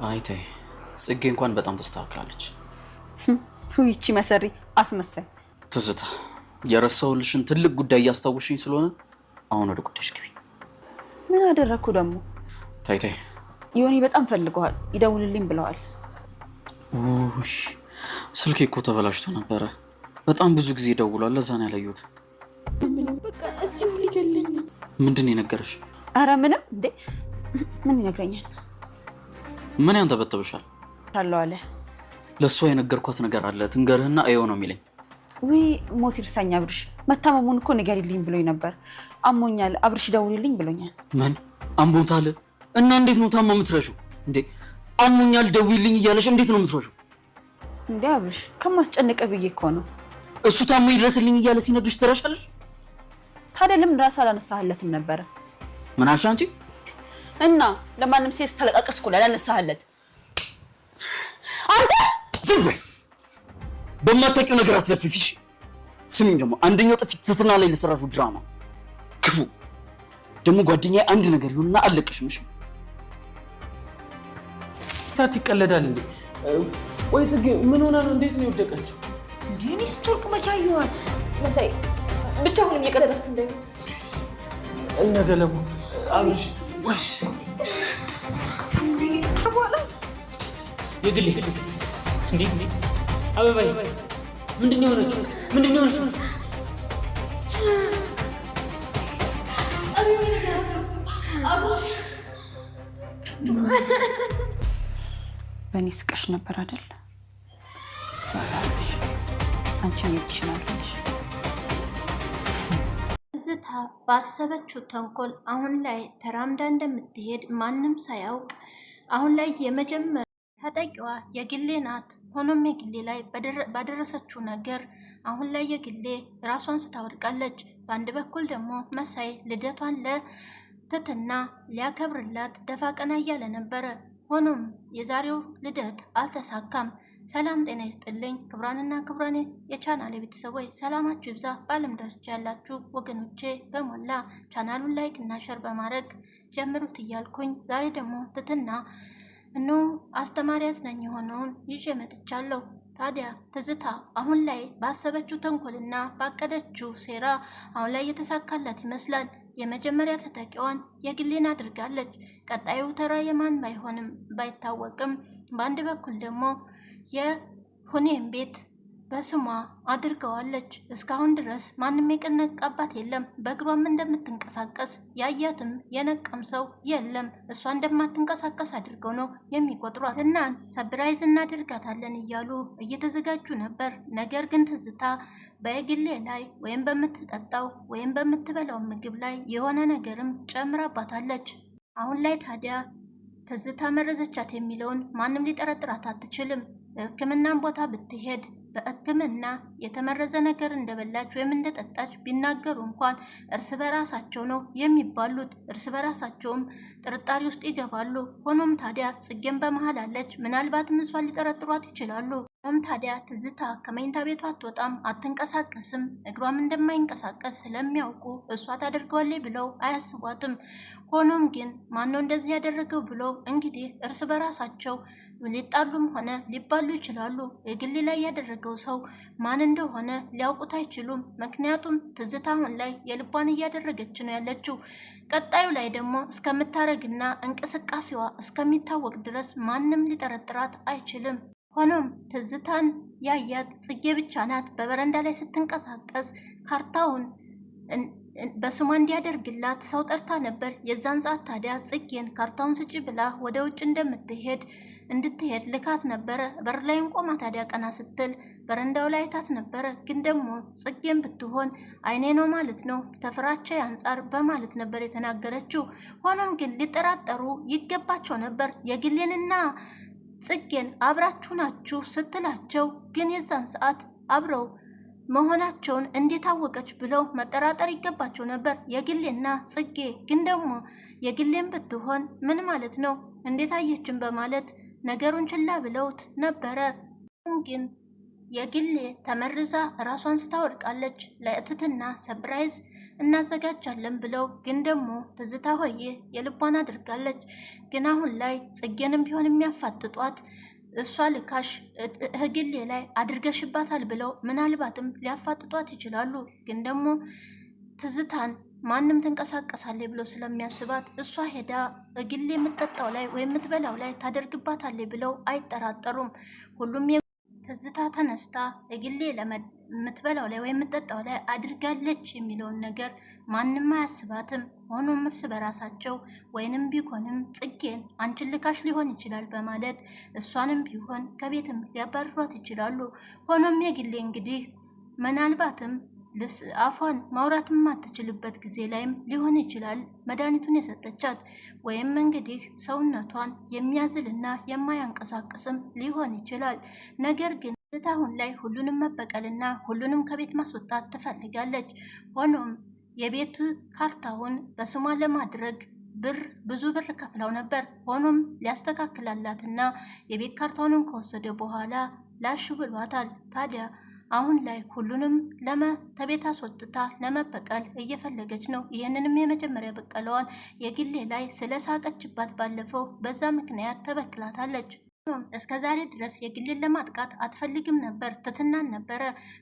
አይተይ ጽጌ እንኳን በጣም ተስተካክላለች። ይቺ መሰሪ አስመሳይ ትዝታ የረሳውልሽን ትልቅ ጉዳይ ያስታውሽኝ ስለሆነ አሁን ወደ ጉዳይሽ ግቢ። ምን አደረኩ ደግሞ? ታይታይ ዮኒ በጣም ፈልገዋል፣ ይደውልልኝ ብለዋል። ኡይ ስልኬ እኮ ተበላሽቶ ነበረ። በጣም ብዙ ጊዜ ደውሏል፣ ለዛ ነው ያላየሁት። በቃ እዚሁ ሊገለኝ ነው። ምንድን ነው የነገረሽ? አረ ምንም። እንዴ ምን ይነግረኛል? ምን ያንተበተብሻል? ታለው አለ። ለሷ የነገርኳት ነገር አለ ትንገርህና አየው ነው የሚለኝ። ወይ ሞት ይርሳኝ አብርሽ። መታመሙን እኮ ንገሪልኝ ብሎኝ ነበር። አሞኛል አብርሽ ደውልልኝ ብሎኛል። ምን አሞታል? እና እንዴት ነው ታሞ የምትረሺው? እንዴ አሞኛል ደውልልኝ እያለሽ እንዴት ነው የምትረሺው? እንዴ አብርሽ ከማስጨነቀ ብዬ እኮ ነው። እሱ ታሞ ይድረስልኝ እያለ ሲነግርሽ ትረሻለሽ? ታዲያ ለምን ራስ አላነሳህለትም ነበረ? ምን አልሽ አንቺ? እና ለማንም ሴት ተለቃቀስኩ ላላነሳህለት አንተ ዝም በይ። በማታውቂው ነገር አትለፍፊሽ። ስሚኝ ደግሞ አንደኛው ጥፊት ትትና ላይ ለሰራሹ ድራማ ክፉ ደግሞ ጓደኛዬ አንድ ነገር ይሁንና አለቀሽም። እሺ ታት ይቀለዳል እንዴ? ቆይ ጽጌ ምን ሆና ነው? እንዴት ነው የወደቀችው? እንዴ እኔስ ቱርክ መቻዩት መሳይ ብቻ አሁንም እየቀለዳችሁ እንዳይሆን እነ ገለቡ አብሽ ወሽ የግሌ እንዴ አበባይ ምንድነው የሆነችው? ምንድነው የሆነችው? በእኔ ስቀሽ ነበር አይደል? ሰላምሽ አንቺ ይችላልሽ። ትዝታ ባሰበችው ተንኮል አሁን ላይ ተራምዳ እንደምትሄድ ማንም ሳያውቅ አሁን ላይ የመጀመሪያ ተጠቂዋ የግሌ ናት። ሆኖም የግሌ ላይ ባደረሰችው ነገር አሁን ላይ የግሌ ራሷን ስታወድቃለች። በአንድ በኩል ደግሞ መሳይ ልደቷን ለትትና ሊያከብርላት ደፋ ቀና እያለ ነበረ። ሆኖም የዛሬው ልደት አልተሳካም። ሰላም ጤና ይስጥልኝ ክብራንና ክብራን የቻናሌ ቤተሰቦች ሰላማችሁ ይብዛ። በዓለም ዳርቻ ያላችሁ ወገኖቼ በሞላ ቻናሉን ላይክ እና ሸር በማድረግ ጀምሩት እያልኩኝ ዛሬ ደግሞ ትትና አስተማሪ አዝናኝ የሆነውን ይዤ መጥቻለሁ። ታዲያ ትዝታ አሁን ላይ ባሰበችው ተንኮልና ባቀደችው ሴራ አሁን ላይ የተሳካላት ይመስላል። የመጀመሪያ ተጠቂዋን የግሌን አድርጋለች። ቀጣዩ ተራ የማን ባይታወቅም በአንድ በኩል ደግሞ የሁኔን ቤት በስሟ አድርገዋለች። እስካሁን ድረስ ማንም የቀነቃባት የለም። በእግሯም እንደምትንቀሳቀስ ያያትም የነቀም ሰው የለም። እሷ እንደማትንቀሳቀስ አድርገው ነው የሚቆጥሯት። እናን ሰብራይዝ እናደርጋታለን እያሉ እየተዘጋጁ ነበር። ነገር ግን ትዝታ በግሌ ላይ ወይም በምትጠጣው ወይም በምትበላው ምግብ ላይ የሆነ ነገርም ጨምራባታለች። አሁን ላይ ታዲያ ትዝታ መረዘቻት የሚለውን ማንም ሊጠረጥራት አትችልም። ሕክምናም ቦታ ብትሄድ በሕክምና የተመረዘ ነገር እንደበላች ወይም እንደጠጣች ቢናገሩ እንኳን እርስ በራሳቸው ነው የሚባሉት። እርስ በራሳቸውም ጥርጣሬ ውስጥ ይገባሉ። ሆኖም ታዲያ ጽጌም በመሃል አለች። ምናልባትም እሷን ሊጠረጥሯት ይችላሉ። ሆኖም ታዲያ ትዝታ ከመኝታ ቤቷ አትወጣም፣ አትንቀሳቀስም። እግሯም እንደማይንቀሳቀስ ስለሚያውቁ እሷ ታደርገዋለች ብለው አያስቧትም። ሆኖም ግን ማነው እንደዚህ ያደረገው ብለው እንግዲህ እርስ በራሳቸው ሊጣሉም ሆነ ሊባሉ ይችላሉ። የግሌ ላይ ያደረገው ሰው ማን እንደሆነ ሊያውቁት አይችሉም። ምክንያቱም ትዝታ አሁን ላይ የልቧን እያደረገች ነው ያለችው። ቀጣዩ ላይ ደግሞ እስከምታረግና እንቅስቃሴዋ እስከሚታወቅ ድረስ ማንም ሊጠረጥራት አይችልም። ሆኖም ትዝታን ያያት ጽጌ ብቻ ናት። በበረንዳ ላይ ስትንቀሳቀስ ካርታውን በስሟ እንዲያደርግላት ሰው ጠርታ ነበር። የዛን ሰዓት ታዲያ ጽጌን ካርታውን ስጪ ብላ ወደ ውጭ እንድትሄድ ልካት ነበረ። በር ላይም ቆማ ታዲያ ቀና ስትል በረንዳው ላይ አይታት ነበረ። ግን ደግሞ ጽጌን ብትሆን አይኔ ነው ማለት ነው ተፍራቻ አንጻር በማለት ነበር የተናገረችው። ሆኖም ግን ሊጠራጠሩ ይገባቸው ነበር። የግሌንና ጽጌን አብራችሁ ናችሁ ስትላቸው ግን የዛን ሰዓት አብረው መሆናቸውን እንዴት አወቀች ብለው መጠራጠር ይገባቸው ነበር የግሌና ጽጌ። ግን ደግሞ የግሌን ብትሆን ምን ማለት ነው እንዴት አየችን በማለት ነገሩን ችላ ብለውት ነበረ። ግን የግሌ ተመርዛ ራሷን ስታወድቃለች። ለእትትና ሰብራይዝ እናዘጋጃለን ብለው ግን ደግሞ ትዝታ ሆዬ የልቧን አድርጋለች። ግን አሁን ላይ ጽጌንም ቢሆን የሚያፋጥጧት እሷ ልካሽ ህግሌ ላይ አድርገሽባታል ብለው ምናልባትም ሊያፋጥጧት ይችላሉ። ግን ደግሞ ትዝታን ማንም ትንቀሳቀሳለች ብሎ ስለሚያስባት እሷ ሄዳ እግሌ የምትጠጣው ላይ ወይም የምትበላው ላይ ታደርግባታለች ብለው አይጠራጠሩም። ሁሉም ትዝታ ተነስታ እግሌ የምትበላው ላይ ወይም የምትጠጣው ላይ አድርጋለች የሚለውን ነገር ማንም አያስባትም። ሆኖም እርስ በራሳቸው ወይንም ቢሆንም ጽጌን አንቺን ልካሽ ሊሆን ይችላል በማለት እሷንም ቢሆን ከቤትም ሊያባርሯት ይችላሉ። ሆኖም የግሌ እንግዲህ ምናልባትም አፏን ማውራት የማትችልበት ጊዜ ላይም ሊሆን ይችላል መድኃኒቱን የሰጠቻት ወይም እንግዲህ ሰውነቷን የሚያዝልና የማያንቀሳቅስም ሊሆን ይችላል። ነገር ግን አሁን ላይ ሁሉንም መበቀልና ሁሉንም ከቤት ማስወጣት ትፈልጋለች። ሆኖም የቤት ካርታውን በስሟ ለማድረግ ብዙ ብር ከፍለው ነበር። ሆኖም ሊያስተካክላላትና የቤት ካርታውንም ከወሰደ በኋላ ላሽ ብሏታል። ታዲያ አሁን ላይ ሁሉንም ከቤት አስወጥታ ለመበቀል እየፈለገች ነው። ይህንንም የመጀመሪያ በቀለዋን የግሌ ላይ ስለሳቀችባት ባለፈው በዛ ምክንያት ተበቅላታለች። እስከ ዛሬ ድረስ የግሌን ለማጥቃት አትፈልግም ነበር፣ ትትናን ነበረ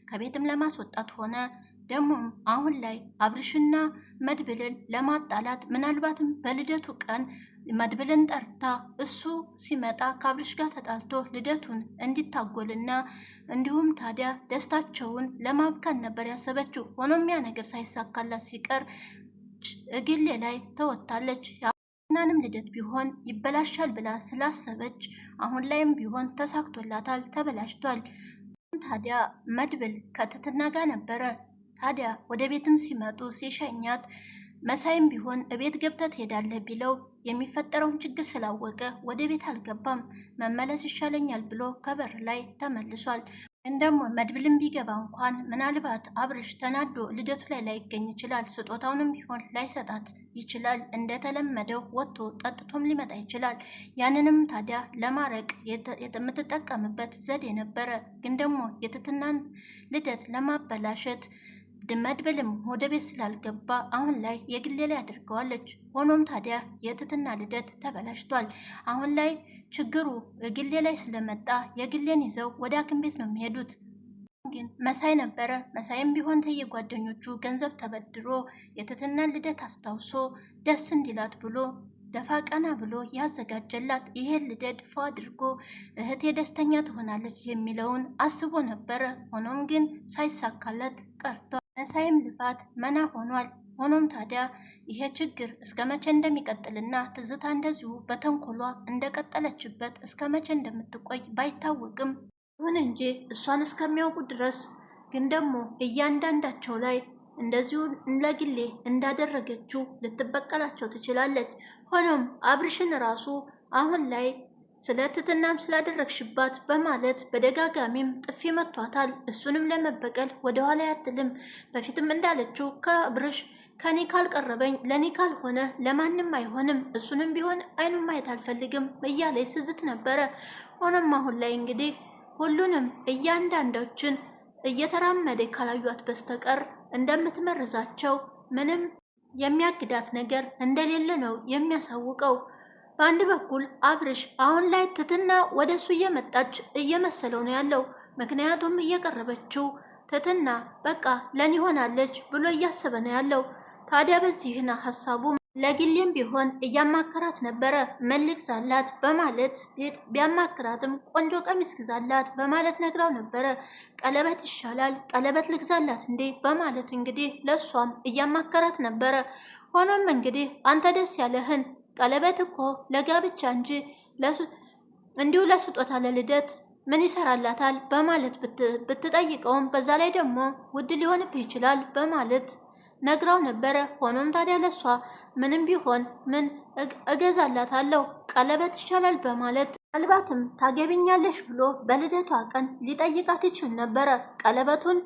ከቤትም ለማስወጣት ሆነ ደግሞም አሁን ላይ አብርሽና መድብልን ለማጣላት ምናልባትም በልደቱ ቀን መድብልን ጠርታ እሱ ሲመጣ ከአብርሽ ጋር ተጣልቶ ልደቱን እንዲታጎልና እንዲሁም ታዲያ ደስታቸውን ለማብካን ነበር ያሰበችው። ሆኖም ያ ነገር ሳይሳካላት ሲቀር እግሌ ላይ ተወታለች። እናንም ልደት ቢሆን ይበላሻል ብላ ስላሰበች አሁን ላይም ቢሆን ተሳክቶላታል፣ ተበላሽቷል። ታዲያ መድብል ከትትና ጋር ነበረ። ታዲያ ወደ ቤትም ሲመጡ ሲሸኛት መሳይም ቢሆን እቤት ገብተህ ትሄዳለህ ቢለው የሚፈጠረውን ችግር ስላወቀ ወደ ቤት አልገባም፣ መመለስ ይሻለኛል ብሎ ከበር ላይ ተመልሷል። እንደሞ መድብልም ቢገባ እንኳን ምናልባት አብርሽ ተናዶ ልደቱ ላይ ላይገኝ ይችላል። ስጦታውንም ቢሆን ላይሰጣት ይችላል። እንደተለመደው ወጥቶ ጠጥቶም ሊመጣ ይችላል። ያንንም ታዲያ ለማረቅ የምትጠቀምበት ዘዴ ነበረ። ግን ደግሞ የትትናን ልደት ለማበላሸት መድብልም ወደ ቤት ስላልገባ አሁን ላይ የግሌ ላይ አድርገዋለች። ሆኖም ታዲያ የትትና ልደት ተበላሽቷል። አሁን ላይ ችግሩ ግሌ ላይ ስለመጣ የግሌን ይዘው ወደ ሐኪም ቤት ነው የሚሄዱት። ግን መሳይ ነበረ። መሳይም ቢሆን ተየጓደኞቹ ገንዘብ ተበድሮ የትትናን ልደት አስታውሶ ደስ እንዲላት ብሎ ደፋ ቀና ብሎ ያዘጋጀላት ይሄን ልደት ፎ አድርጎ እህቴ ደስተኛ ትሆናለች የሚለውን አስቦ ነበረ። ሆኖም ግን ሳይሳካለት ቀርቷል። መሳይም ልፋት መና ሆኗል። ሆኖም ታዲያ ይሄ ችግር እስከ መቼ እንደሚቀጥልና ትዝታ እንደዚሁ በተንኮሏ እንደቀጠለችበት እስከ መቼ እንደምትቆይ ባይታወቅም ይሁን እንጂ እሷን እስከሚያውቁ ድረስ ግን ደግሞ እያንዳንዳቸው ላይ እንደዚሁ ለግሌ እንዳደረገችው ልትበቀላቸው ትችላለች። ሆኖም አብርሽን ራሱ አሁን ላይ ስለ ትትናም ስላደረግሽባት በማለት በደጋጋሚም ጥፊ መቷታል። እሱንም ለመበቀል ወደኋላ ያትልም። በፊትም እንዳለችው ከአብርሽ ከኔ ካልቀረበኝ ለኔ ካልሆነ ለማንም አይሆንም፣ እሱንም ቢሆን አይኑን ማየት አልፈልግም እያለ ስዝት ነበረ። ሆኖም አሁን ላይ እንግዲህ ሁሉንም እያንዳንዶችን እየተራመደ ካላዩት በስተቀር እንደምትመርዛቸው ምንም የሚያግዳት ነገር እንደሌለ ነው የሚያሳውቀው። በአንድ በኩል አብርሽ አሁን ላይ ትትና ወደ እሱ እየመጣች እየመሰለው ነው ያለው። ምክንያቱም እየቀረበችው ትትና በቃ ለኔ ሆናለች ብሎ እያሰበ ነው ያለው። ታዲያ በዚህና ሀሳቡ ለግሌም ቢሆን እያማከራት ነበረ። ምን ልግዛላት በማለት ቢያማክራትም ቆንጆ ቀሚስ ግዛላት በማለት ነግራው ነበረ። ቀለበት ይሻላል፣ ቀለበት ልግዛላት እንዴ በማለት እንግዲህ ለሷም እያማከራት ነበረ። ሆኖም እንግዲህ አንተ ደስ ያለህን ቀለበት እኮ ለጋብቻ እንጂ እንዲሁ ለስጦታ ለልደት ምን ይሰራላታል በማለት ብትጠይቀውም በዛ ላይ ደግሞ ውድ ሊሆንብህ ይችላል በማለት ነግራው ነበረ። ሆኖም ታዲያ ለሷ ምንም ቢሆን ምን እገዛላታለሁ ቀለበት ይሻላል በማለት ምናልባትም ታገቢኛለሽ ብሎ በልደቷ ቀን ሊጠይቃት ይችል ነበረ ቀለበቱን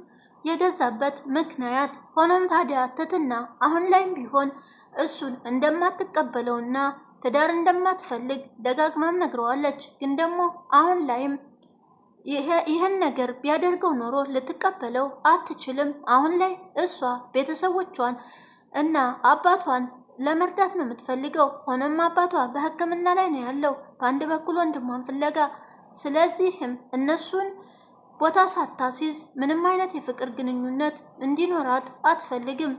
የገዛበት ምክንያት። ሆኖም ታዲያ ትትና አሁን ላይም ቢሆን እሱን እንደማትቀበለውና ትዳር እንደማትፈልግ ደጋግማም ነግረዋለች። ግን ደግሞ አሁን ላይም ይህን ነገር ቢያደርገው ኖሮ ልትቀበለው አትችልም። አሁን ላይ እሷ ቤተሰቦቿን እና አባቷን ለመርዳት ነው የምትፈልገው። ሆኖም አባቷ በሕክምና ላይ ነው ያለው፣ በአንድ በኩል ወንድሟን ፍለጋ። ስለዚህም እነሱን ቦታ ሳታሲዝ ምንም አይነት የፍቅር ግንኙነት እንዲኖራት አትፈልግም።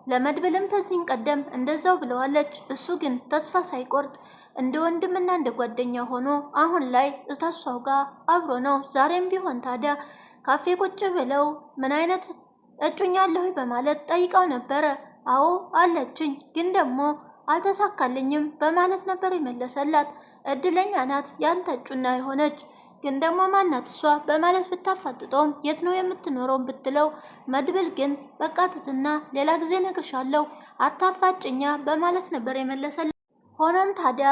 ለመድብልም ከዚህን ቀደም እንደዛው ብለዋለች። እሱ ግን ተስፋ ሳይቆርጥ እንደ ወንድምና እንደ ጓደኛ ሆኖ አሁን ላይ እታሷው ጋር አብሮ ነው። ዛሬም ቢሆን ታዲያ ካፌ ቁጭ ብለው ምን አይነት እጩኛ አለሁ በማለት ጠይቀው ነበረ። አዎ አለችኝ፣ ግን ደግሞ አልተሳካልኝም በማለት ነበር የመለሰላት። እድለኛ ናት ያንተ እጩና የሆነች፣ ግን ደግሞ ማናት እሷ በማለት ብታፋጥጠውም የት ነው የምትኖረው ብትለው፣ መድብል ግን በቃ ትትና ሌላ ጊዜ ነግርሻለሁ አታፋጭኛ በማለት ነበር የመለሰላት። ሆኖም ታዲያ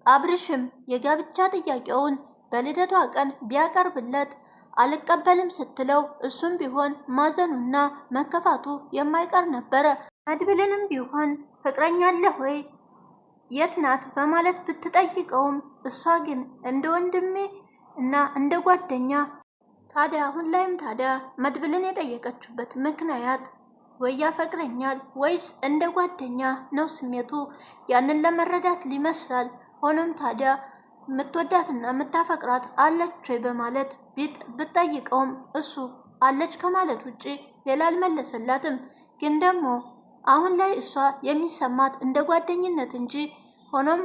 አብርሽም የጋብቻ ጥያቄውን በልደቷ ቀን ቢያቀርብለት አልቀበልም ስትለው እሱም ቢሆን ማዘኑና መከፋቱ የማይቀር ነበረ። መድብልንም ቢሆን ፍቅረኛ አለህ ወይ የት ናት በማለት ብትጠይቀውም እሷ ግን እንደ ወንድሜ እና እንደ ጓደኛ። ታዲያ አሁን ላይም ታዲያ መድብልን የጠየቀችበት ምክንያት ወይ ያፈቅረኛል ወይስ እንደ ጓደኛ ነው ስሜቱ፣ ያንን ለመረዳት ሊመስላል። ሆኖም ታዲያ የምትወዳትና የምታፈቅራት አለች ወይ በማለት ብትጠይቀውም እሱ አለች ከማለት ውጭ ሌላ አልመለሰላትም። ግን ደግሞ አሁን ላይ እሷ የሚሰማት እንደ ጓደኝነት እንጂ ሆኖም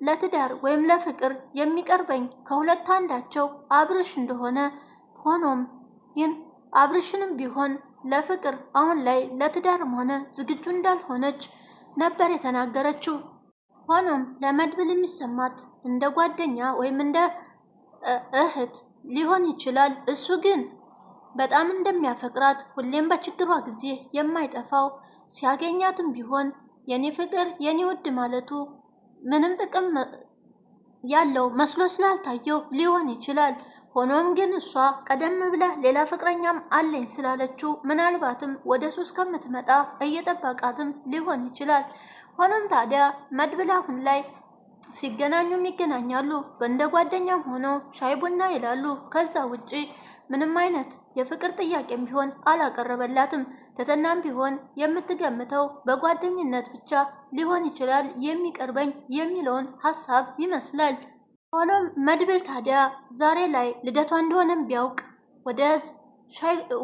ለትዳር ወይም ለፍቅር የሚቀርበኝ ከሁለት አንዳቸው አብርሽ እንደሆነ፣ ሆኖም ግን አብርሽንም ቢሆን ለፍቅር አሁን ላይ ለትዳርም ሆነ ዝግጁ እንዳልሆነች ነበር የተናገረችው። ሆኖም ለመድብል የሚሰማት እንደ ጓደኛ ወይም እንደ እህት ሊሆን ይችላል። እሱ ግን በጣም እንደሚያፈቅራት ሁሌም በችግሯ ጊዜ የማይጠፋው ሲያገኛትም ቢሆን የኔ ፍቅር የኔ ውድ ማለቱ ምንም ጥቅም ያለው መስሎ ስላልታየው ሊሆን ይችላል። ሆኖም ግን እሷ ቀደም ብላ ሌላ ፍቅረኛም አለኝ ስላለችው ምናልባትም ወደ እሱ እስከምትመጣ እየጠበቃትም ሊሆን ይችላል። ሆኖም ታዲያ መድብል አሁን ላይ ሲገናኙም ይገናኛሉ፣ እንደ ጓደኛም ሆኖ ሻይ ቡና ይላሉ። ከዛ ውጪ ምንም አይነት የፍቅር ጥያቄም ቢሆን አላቀረበላትም። ትትናም ቢሆን የምትገምተው በጓደኝነት ብቻ ሊሆን ይችላል የሚቀርበኝ የሚለውን ሀሳብ ይመስላል። ሆኖም መድብል ታዲያ ዛሬ ላይ ልደቷ እንደሆነም ቢያውቅ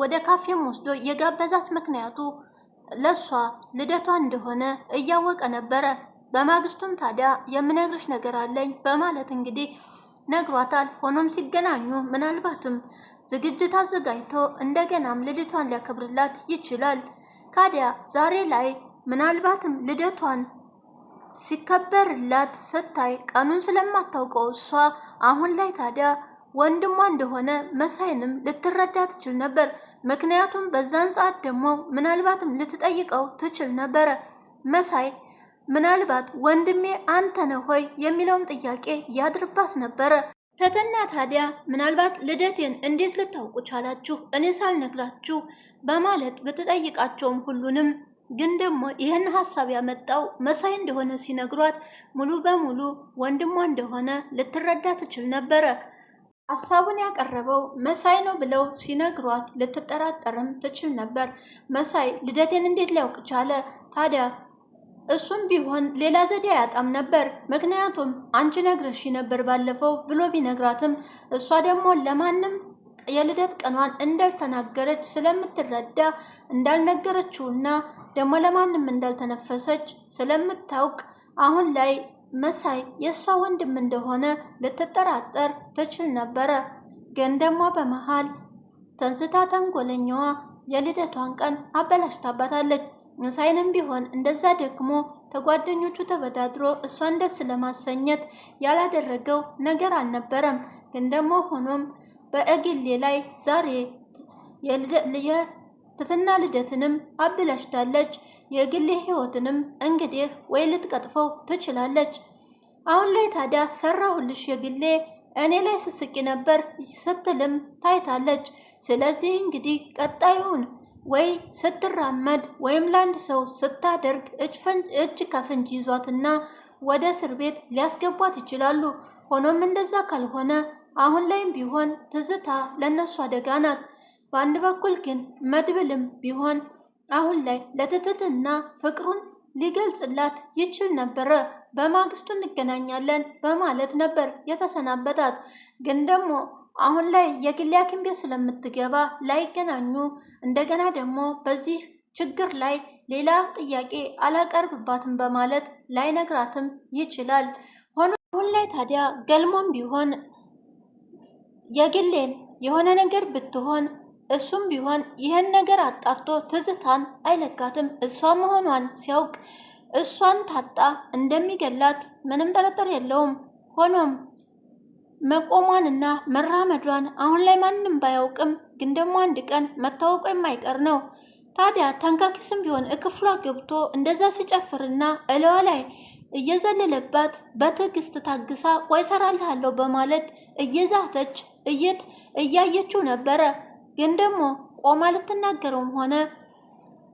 ወደ ካፌም ወስዶ የጋበዛት ምክንያቱ ለሷ ልደቷ እንደሆነ እያወቀ ነበረ። በማግስቱም ታዲያ የምነግርሽ ነገር አለኝ በማለት እንግዲህ ነግሯታል። ሆኖም ሲገናኙ ምናልባትም ዝግጅት አዘጋጅቶ እንደገናም ልደቷን ሊያከብርላት ይችላል። ታዲያ ዛሬ ላይ ምናልባትም ልደቷን ሲከበርላት ስታይ ቀኑን ስለማታውቀው እሷ አሁን ላይ ታዲያ ወንድሟ እንደሆነ መሳይንም ልትረዳ ትችል ነበር። ምክንያቱም በዛን ሰዓት ደግሞ ምናልባትም ልትጠይቀው ትችል ነበረ። መሳይ ምናልባት ወንድሜ አንተ ነህ ሆይ የሚለውም ጥያቄ ያድርባት ነበረ። ትትና ታዲያ ምናልባት ልደቴን እንዴት ልታውቁ ቻላችሁ እኔ ሳልነግራችሁ በማለት ብትጠይቃቸውም ሁሉንም ግን ደግሞ ይህን ሀሳብ ያመጣው መሳይ እንደሆነ ሲነግሯት ሙሉ በሙሉ ወንድሟ እንደሆነ ልትረዳ ትችል ነበረ። ሀሳቡን ያቀረበው መሳይ ነው ብለው ሲነግሯት ልትጠራጠርም ትችል ነበር። መሳይ ልደቴን እንዴት ሊያውቅ ቻለ? ታዲያ እሱም ቢሆን ሌላ ዘዴ አያጣም ነበር። ምክንያቱም አንቺ ነግረሽ ነበር ባለፈው ብሎ ቢነግራትም እሷ ደግሞ ለማንም የልደት ቀኗን እንዳልተናገረች ስለምትረዳ እንዳልነገረችውና ደግሞ ለማንም እንዳልተነፈሰች ስለምታውቅ አሁን ላይ መሳይ የእሷ ወንድም እንደሆነ ልትጠራጠር ትችል ነበረ። ግን ደግሞ በመሃል ተንስታ ተንኮለኛዋ የልደቷን ቀን አበላሽታባታለች። መሳይንም ቢሆን እንደዛ ደግሞ ተጓደኞቹ ተበዳድሮ እሷን ደስ ለማሰኘት ያላደረገው ነገር አልነበረም። ግን ደግሞ ሆኖም በእግሌ ላይ ዛሬ የትትና ልደትንም አበላሽታለች። የግሌ ህይወትንም እንግዲህ ወይ ልትቀጥፈው ትችላለች። አሁን ላይ ታዲያ ሰራሁልሽ የግሌ እኔ ላይ ስስቂ ነበር ስትልም ታይታለች። ስለዚህ እንግዲህ ቀጣዩን ወይ ስትራመድ ወይም ለአንድ ሰው ስታደርግ እጅ ከፍንጅ ይዟትና ወደ እስር ቤት ሊያስገቧት ይችላሉ። ሆኖም እንደዛ ካልሆነ አሁን ላይም ቢሆን ትዝታ ለነሱ አደጋ ናት። በአንድ በኩል ግን መድብልም ቢሆን አሁን ላይ ለትትትና ፍቅሩን ሊገልጽላት ይችል ነበረ። በማግስቱ እንገናኛለን በማለት ነበር የተሰናበታት። ግን ደግሞ አሁን ላይ የግል ሐኪም ቤት ስለምትገባ ላይገናኙ፣ እንደገና ደግሞ በዚህ ችግር ላይ ሌላ ጥያቄ አላቀርብባትም በማለት ላይነግራትም ይችላል። ሆኖ አሁን ላይ ታዲያ ገልሞም ቢሆን የግሌን የሆነ ነገር ብትሆን እሱም ቢሆን ይህን ነገር አጣርቶ ትዝታን አይለቃትም። እሷ መሆኗን ሲያውቅ እሷን ታጣ እንደሚገላት ምንም ጥርጥር የለውም። ሆኖም መቆሟንና መራመዷን አሁን ላይ ማንም ባያውቅም ግን ደግሞ አንድ ቀን መታወቁ የማይቀር ነው። ታዲያ ተንካኪስም ቢሆን ክፍሏ ገብቶ እንደዛ ሲጨፍርና እለዋ ላይ እየዘለለባት በትዕግስት ታግሳ ቆይ እሰራልሃለሁ በማለት እየዛተች እያየችው ነበረ። ግን ደግሞ ቆማ ልትናገረውም ሆነ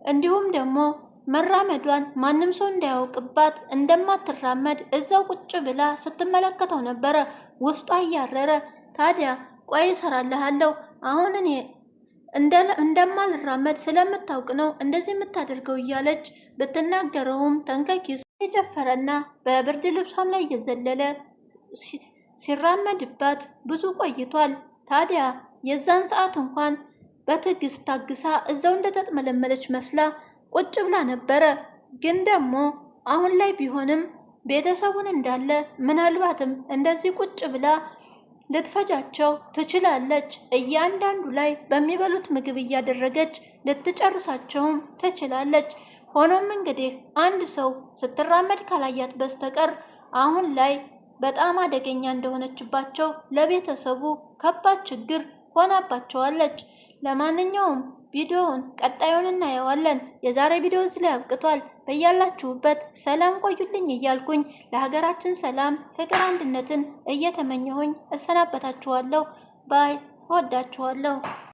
እንዲሁም ደግሞ መራመዷን ማንም ሰው እንዳያውቅባት እንደማትራመድ እዛው ቁጭ ብላ ስትመለከተው ነበረ። ውስጧ እያረረ ታዲያ ቆይ እሰራልሃለሁ አሁን እኔ እንደማልራመድ ስለምታውቅ ነው እንደዚህ የምታደርገው እያለች ብትናገረውም ተንከኪስ የጨፈረና በብርድ ልብሷም ላይ እየዘለለ ሲራመድባት ብዙ ቆይቷል። ታዲያ የዛን ሰዓት እንኳን በትዕግስት ታግሳ እዛው እንደተጥመለመለች መስላ ቁጭ ብላ ነበረ። ግን ደግሞ አሁን ላይ ቢሆንም ቤተሰቡን እንዳለ ምናልባትም እንደዚህ ቁጭ ብላ ልትፈጃቸው ትችላለች። እያንዳንዱ ላይ በሚበሉት ምግብ እያደረገች ልትጨርሳቸውም ትችላለች። ሆኖም እንግዲህ አንድ ሰው ስትራመድ ካላያት በስተቀር አሁን ላይ በጣም አደገኛ እንደሆነችባቸው ለቤተሰቡ ከባድ ችግር ሆናባቸዋለች። ለማንኛውም ቪዲዮውን ቀጣዩን እናየዋለን። የዛሬ ቪዲዮ እዚህ ላይ አብቅቷል። በያላችሁበት ሰላም ቆዩልኝ እያልኩኝ ለሀገራችን ሰላም፣ ፍቅር፣ አንድነትን እየተመኘሁኝ እሰናበታችኋለሁ። ባይ። እወዳችኋለሁ።